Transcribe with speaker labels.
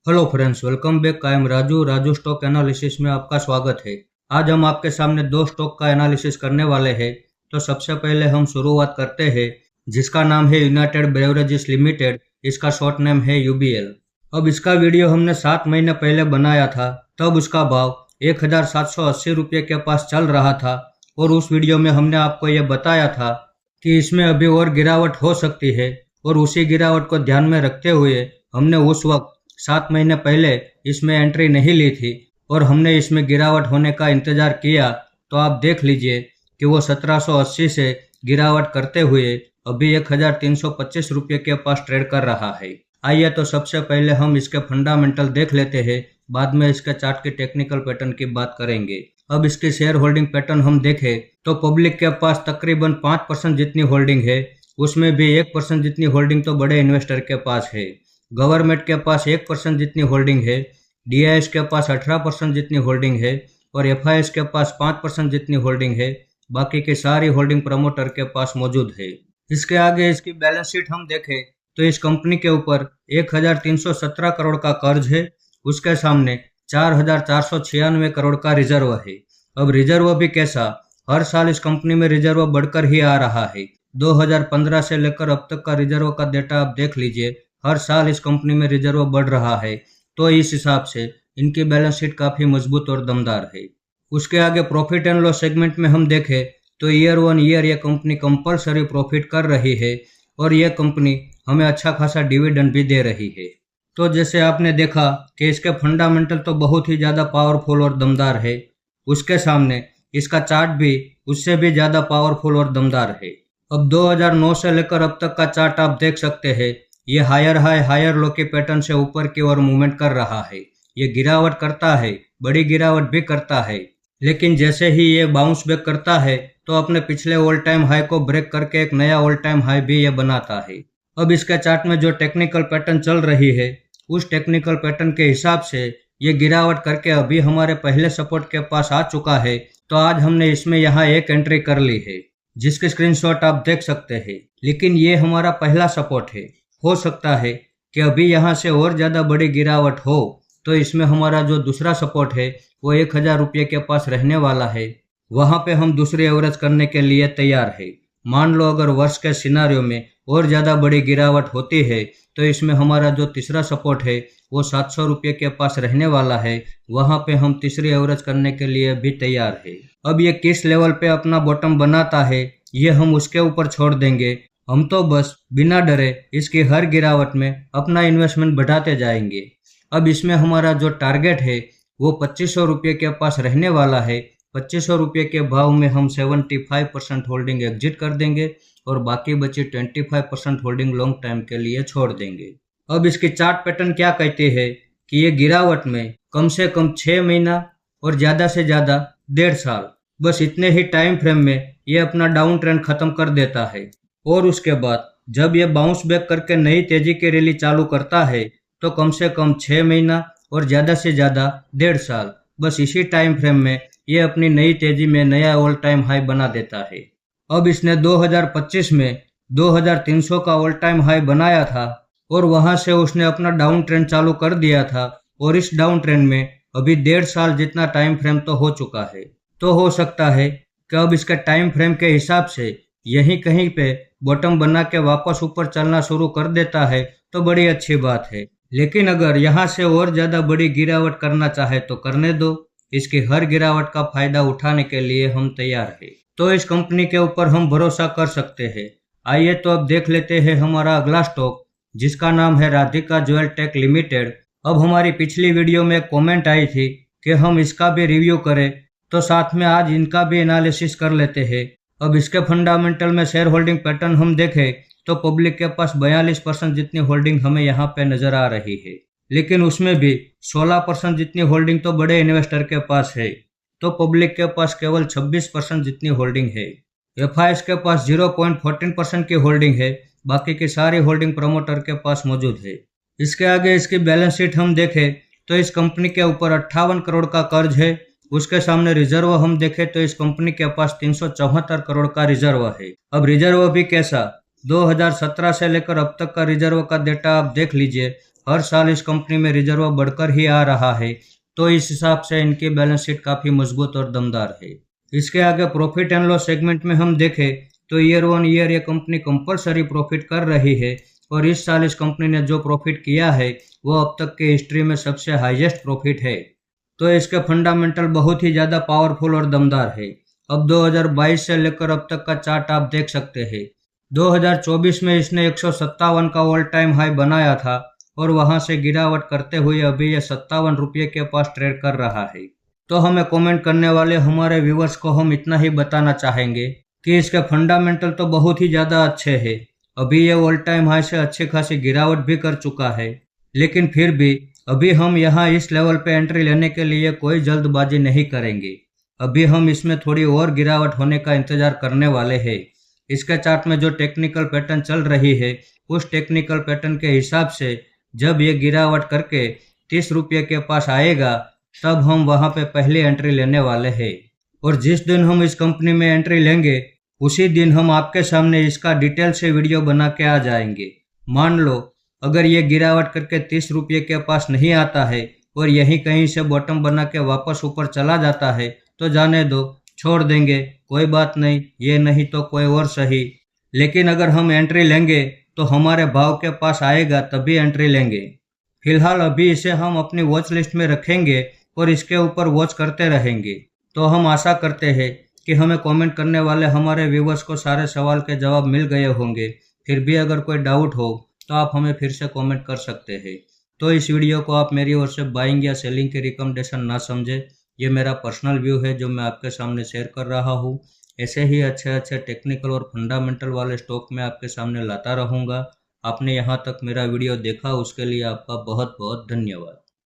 Speaker 1: Hello friends, welcome back. I am Raju stock analysis में आपका स्वागत है। आज हम आपके सामने दो स्टॉक का एनालिसिस करने वाले हैं। तो सबसे पहले हम शुरुआत करते हैं जिसका नाम है यूनाइटेड ब्रेवरेजेस लिमिटेड। इसका शॉर्ट नेम है यूबीएल। अब इसका वीडियो हमने 7 महीने पहले बनाया था, तब उसका भाव 1780 रुपये के पास चल रहा था और उस वीडियो में हमने आपको ये बताया था कि इसमें अभी और गिरावट हो सकती है। और उसी गिरावट को ध्यान में रखते हुए हमने उस वक्त 7 महीने पहले इसमें एंट्री नहीं ली थी और हमने इसमें गिरावट होने का इंतजार किया। तो आप देख लीजिए कि वो 1780 से गिरावट करते हुए अभी 1325 रुपये के पास ट्रेड कर रहा है। आइए तो सबसे पहले हम इसके फंडामेंटल देख लेते हैं, बाद में इसके चार्ट की टेक्निकल पैटर्न की बात करेंगे। अब इसकी शेयर होल्डिंग पैटर्न हम देखें तो पब्लिक के पास तकरीबन 5% जितनी होल्डिंग है, उसमें भी 1% जितनी होल्डिंग तो बड़े इन्वेस्टर के पास है। गवर्नमेंट के पास 1% जितनी होल्डिंग है, डीआईएस के पास 18% जितनी होल्डिंग है और एफआईएस के पास 5% जितनी होल्डिंग है। बाकी की सारी होल्डिंग प्रमोटर के पास मौजूद है। इसके आगे इसकी बैलेंस शीट हम देखें तो इस कंपनी के ऊपर 1317 करोड़ का कर्ज है। उसके सामने 4496 करोड़ का रिजर्व है। अब रिजर्व भी कैसा, हर साल इस कंपनी में रिजर्व बढ़कर ही आ रहा है। 2015 से लेकर अब तक का रिजर्व का डेटा आप देख लीजिए, हर साल इस कंपनी में रिजर्व बढ़ रहा है। तो इस हिसाब से इनकी बैलेंस शीट काफ़ी मजबूत और दमदार है। उसके आगे प्रॉफिट एंड लॉस सेगमेंट में हम देखें तो ईयर ऑन ईयर ये कंपनी कंपलसरी प्रॉफिट कर रही है और ये कंपनी हमें अच्छा खासा डिविडेंड भी दे रही है। तो जैसे आपने देखा कि इसके फंडामेंटल तो बहुत ही ज़्यादा पावरफुल और दमदार है, उसके सामने इसका चार्ट भी उससे भी ज़्यादा पावरफुल और दमदार है। अब 2009 से लेकर अब तक का चार्ट आप देख सकते हैं, ये हायर हाई हायर लो के पैटर्न से ऊपर की ओर मूवमेंट कर रहा है। ये गिरावट करता है, बड़ी गिरावट भी करता है, लेकिन जैसे ही ये बाउंस बैक करता है तो अपने पिछले ऑल टाइम हाई को ब्रेक करके एक नया ऑल टाइम हाई भी ये बनाता है। अब इसके चार्ट में जो टेक्निकल पैटर्न चल रही है, उस टेक्निकल पैटर्न के हिसाब से ये गिरावट करके अभी हमारे पहले सपोर्ट के पास आ चुका है। तो आज हमने इसमें यहाँ एक एंट्री कर ली है जिसके स्क्रीनशॉट आप देख सकते हैं। लेकिन ये हमारा पहला सपोर्ट है, हो सकता है कि अभी यहाँ से और ज़्यादा बड़ी गिरावट हो तो इसमें हमारा जो दूसरा सपोर्ट है वो 1000 रुपये के पास रहने वाला है। वहाँ पे हम दूसरी एवरेज करने के लिए तैयार है। मान लो अगर वर्ष के सिनारियो में और ज़्यादा बड़ी गिरावट होती है तो इसमें हमारा जो तीसरा सपोर्ट है वो 700 रुपये के पास रहने वाला है। वहाँ पे हम तीसरी एवरेज करने के लिए भी तैयार है। अब ये किस लेवल पे अपना बॉटम बनाता है ये हम उसके ऊपर छोड़ देंगे। हम तो बस बिना डरे इसकी हर गिरावट में अपना इन्वेस्टमेंट बढ़ाते जाएंगे। अब इसमें हमारा जो टारगेट है वो 2500 रुपये के पास रहने वाला है। 2500 रुपये के भाव में हम 75% होल्डिंग एग्जिट कर देंगे और बाकी बची 25% होल्डिंग लॉन्ग टाइम के लिए छोड़ देंगे। अब इसकी चार्ट पैटर्न क्या कहती है कि ये गिरावट में कम से कम 6 महीना और ज़्यादा से ज़्यादा 1.5 साल, बस इतने ही टाइम फ्रेम में ये अपना डाउन ट्रेंड खत्म कर देता है। और उसके बाद जब ये बाउंस बैक करके नई तेजी की रैली चालू करता है तो कम से कम 6 महीना और ज़्यादा से ज़्यादा 1.5 साल, बस इसी टाइम फ्रेम में ये अपनी नई तेजी में नया ऑल टाइम हाई बना देता है। अब इसने 2025 में 2300 का ऑल टाइम हाई बनाया था और वहां से उसने अपना डाउन ट्रेंड चालू कर दिया था और इस डाउन ट्रेंड में अभी 1.5 साल जितना टाइम फ्रेम तो हो चुका है। तो हो सकता है कि अब इसके टाइम फ्रेम के हिसाब से यहीं कहीं पे बॉटम बना के वापस ऊपर चलना शुरू कर देता है तो बड़ी अच्छी बात है। लेकिन अगर यहाँ से और ज़्यादा बड़ी गिरावट करना चाहे तो करने दो, इसकी हर गिरावट का फायदा उठाने के लिए हम तैयार हैं। तो इस कंपनी के ऊपर हम भरोसा कर सकते हैं। आइए तो अब देख लेते हैं हमारा अगला स्टॉक जिसका नाम है राधिका ज्वेल टेक लिमिटेड। अब हमारी पिछली वीडियो में कमेंट आई थी कि हम इसका भी रिव्यू करें, तो साथ में आज इनका भी एनालिसिस कर लेते हैं। अब इसके फंडामेंटल में शेयर होल्डिंग पैटर्न हम देखें तो पब्लिक के पास 42% जितनी होल्डिंग हमें यहाँ पे नजर आ रही है, लेकिन उसमें भी 16% जितनी होल्डिंग तो बड़े इन्वेस्टर के पास है। तो पब्लिक के पास केवल 26% जितनी होल्डिंग है। एफआईएस के पास 0.14% की होल्डिंग है, बाकी की सारी होल्डिंग प्रमोटर के पास मौजूद है। इसके आगे इसकी बैलेंस शीट हम देखें तो इस कंपनी के ऊपर 58 करोड़ का कर्ज है। उसके सामने रिजर्व हम देखें तो इस कंपनी के पास 374 करोड़ का रिजर्व है। अब रिजर्व भी कैसा, 2017 से लेकर अब तक का रिजर्व का डेटा आप देख लीजिए, हर साल इस कंपनी में रिजर्व बढ़कर ही आ रहा है, तो इस हिसाब से इनकी बैलेंस शीट काफ़ी मजबूत और दमदार है। इसके आगे प्रॉफिट एंड लॉस सेगमेंट में हम देखें तो ईयर ऑन ईयर ये कंपनी कंपलसरी प्रॉफिट कर रही है और इस साल इस कंपनी ने जो प्रॉफिट किया है वो अब तक की हिस्ट्री में सबसे हाईएस्ट प्रॉफिट है। तो इसके फंडामेंटल बहुत ही ज़्यादा पावरफुल और दमदार है। अब 2022 से लेकर अब तक का चार्ट आप देख सकते हैं। 2024 में इसने 157 का ऑल टाइम हाई बनाया था और वहां से गिरावट करते हुए अभी ये 57 रुपये के पास ट्रेड कर रहा है। तो हमें कमेंट करने वाले हमारे व्यूवर्स को हम इतना ही बताना चाहेंगे कि इसके फंडामेंटल तो बहुत ही ज़्यादा अच्छे हैं। अभी ये ऑल टाइम हाई से अच्छी खासी गिरावट भी कर चुका है, लेकिन फिर भी अभी हम यहाँ इस लेवल पे एंट्री लेने के लिए कोई जल्दबाजी नहीं करेंगे। अभी हम इसमें थोड़ी और गिरावट होने का इंतजार करने वाले हैं। इसके चार्ट में जो टेक्निकल पैटर्न चल रही है उस टेक्निकल पैटर्न के हिसाब से जब ये गिरावट करके 30 रुपये के पास आएगा तब हम वहाँ पे पहली एंट्री लेने वाले हैं। और जिस दिन हम इस कंपनी में एंट्री लेंगे उसी दिन हम आपके सामने इसका डिटेल से वीडियो बना के आ जाएंगे। मान लो अगर ये गिरावट करके 30 रुपये के पास नहीं आता है और यहीं कहीं से बॉटम बना के वापस ऊपर चला जाता है तो जाने दो, छोड़ देंगे, कोई बात नहीं, ये नहीं तो कोई और सही। लेकिन अगर हम एंट्री लेंगे तो हमारे भाव के पास आएगा तभी एंट्री लेंगे। फिलहाल अभी इसे हम अपनी वॉच लिस्ट में रखेंगे और इसके ऊपर वॉच करते रहेंगे। तो हम आशा करते हैं कि हमें कमेंट करने वाले हमारे व्यूवर्स को सारे सवाल के जवाब मिल गए होंगे। फिर भी अगर कोई डाउट हो तो आप हमें फिर से कमेंट कर सकते हैं। तो इस वीडियो को आप मेरी ओर से बाइंग या सेलिंग की रिकमेंडेशन ना समझे, ये मेरा पर्सनल व्यू है जो मैं आपके सामने शेयर कर रहा हूँ। ऐसे ही अच्छे अच्छे टेक्निकल और फंडामेंटल वाले स्टॉक मैं आपके सामने लाता रहूँगा। आपने यहाँ तक मेरा वीडियो देखा उसके लिए आपका बहुत बहुत धन्यवाद।